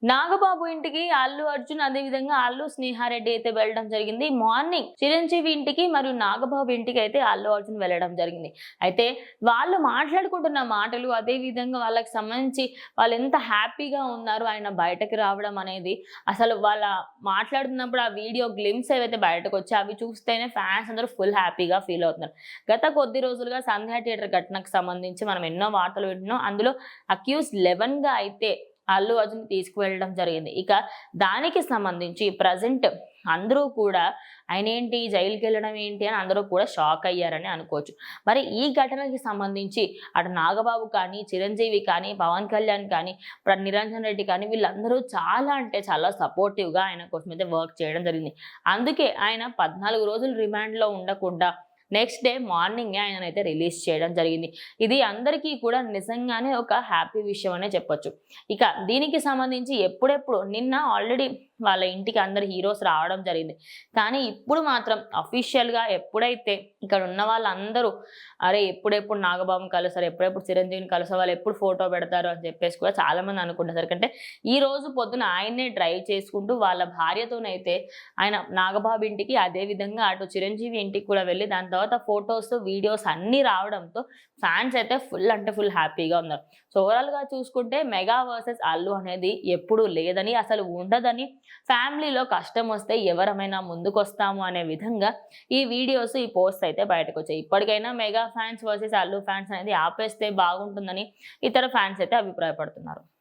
నాగబాబు ఇంటికి అల్లు అర్జున్ అదే విధంగా అల్లు స్నేహారెడ్డి అయితే వెళ్ళడం జరిగింది. మార్నింగ్ చిరంజీవి ఇంటికి మరియు నాగబాబు ఇంటికి అయితే అల్లు అర్జున్ వెళ్ళడం జరిగింది. అయితే వాళ్ళు మాట్లాడుకుంటున్న మాటలు అదే విధంగా వాళ్ళకి సంబంధించి వాళ్ళు ఎంత హ్యాపీగా ఉన్నారు ఆయన బయటకి రావడం అనేది అసలు వాళ్ళ మాట్లాడుతున్నప్పుడు ఆ వీడియో గ్లిమ్స్ ఏవైతే బయటకు వచ్చాయో అవి చూస్తేనే ఫ్యాన్స్ అందరూ ఫుల్ హ్యాపీగా ఫీల్ అవుతున్నారు. గత కొద్ది రోజులుగా సంధ్యా థియేటర్ ఘటనకు సంబంధించి మనం ఎన్నో వార్తలు వింటున్నాం. అందులో అక్యూజ్ 11గా అయితే అల్లు అర్జున్ తీసుకువెళ్ళడం జరిగింది. ఇక దానికి సంబంధించి ప్రజెంట్ అందరూ కూడా ఆయన ఏంటి జైలుకి వెళ్ళడం ఏంటి అని అందరూ కూడా షాక్ అయ్యారని అనుకోవచ్చు. మరి ఈ ఘటనకి సంబంధించి అటు నాగబాబు కానీ, చిరంజీవి కానీ, పవన్ కళ్యాణ్ కానీ, నిరంజన్ రెడ్డి కానీ వీళ్ళందరూ చాలా అంటే చాలా సపోర్టివ్‌గా ఆయన కోసం అయితే వర్క్ చేయడం జరిగింది. అందుకే ఆయన 14 రోజులు రిమాండ్‌లో ఉండకుండా నెక్స్ట్ డే మార్నింగే ఆయననైతే రిలీజ్ చేయడం జరిగింది. ఇది అందరికీ కూడా నిజంగానే ఒక హ్యాపీ విషయం అనే చెప్పొచ్చు. ఇక దీనికి సంబంధించి ఎప్పుడెప్పుడు నిన్న ఆల్రెడీ వాళ్ళ ఇంటికి అందరు హీరోస్ రావడం జరిగింది. కానీ ఇప్పుడు మాత్రం అఫీషియల్‌గా ఎప్పుడైతే ఇక్కడ ఉన్న వాళ్ళందరూ అరే ఎప్పుడెప్పుడు నాగబాబుని కలుస్తారు, ఎప్పుడెప్పుడు చిరంజీవిని కలుస్తారు, వాళ్ళు ఎప్పుడు ఫోటో పెడతారు అని చెప్పేసి కూడా చాలామంది అనుకుంటారు. ఎందుకంటే ఈ రోజు పొద్దున ఆయన్నే డ్రైవ్ చేసుకుంటూ వాళ్ళ భార్యతోనైతే ఆయన నాగబాబు ఇంటికి అదే విధంగా అటు చిరంజీవి ఇంటికి కూడా వెళ్ళి దాని తర్వాత ఫొటోస్, వీడియోస్ అన్నీ రావడంతో ఫ్యాన్స్ అయితే ఫుల్ అంటే ఫుల్ హ్యాపీగా ఉన్నారు. సో ఓవరాల్‌గా చూసుకుంటే మెగా వర్సెస్ అల్లు అనేది ఎప్పుడూ లేదని, అసలు ఉండదని, ఫ్యామిలీలో కష్టం వస్తే ఎవరమైనా ముందుకొస్తాము అనే విధంగా ఈ వీడియోస్, ఈ పోస్ట్ అయితే బయటకొచ్చాయి. ఇప్పటికైనా mega fans versus Allu fans అనేది ఆపేస్తే బాగుంటుందని ఇతర ఫ్యాన్స్ అయితే అభిప్రాయపడుతున్నారు.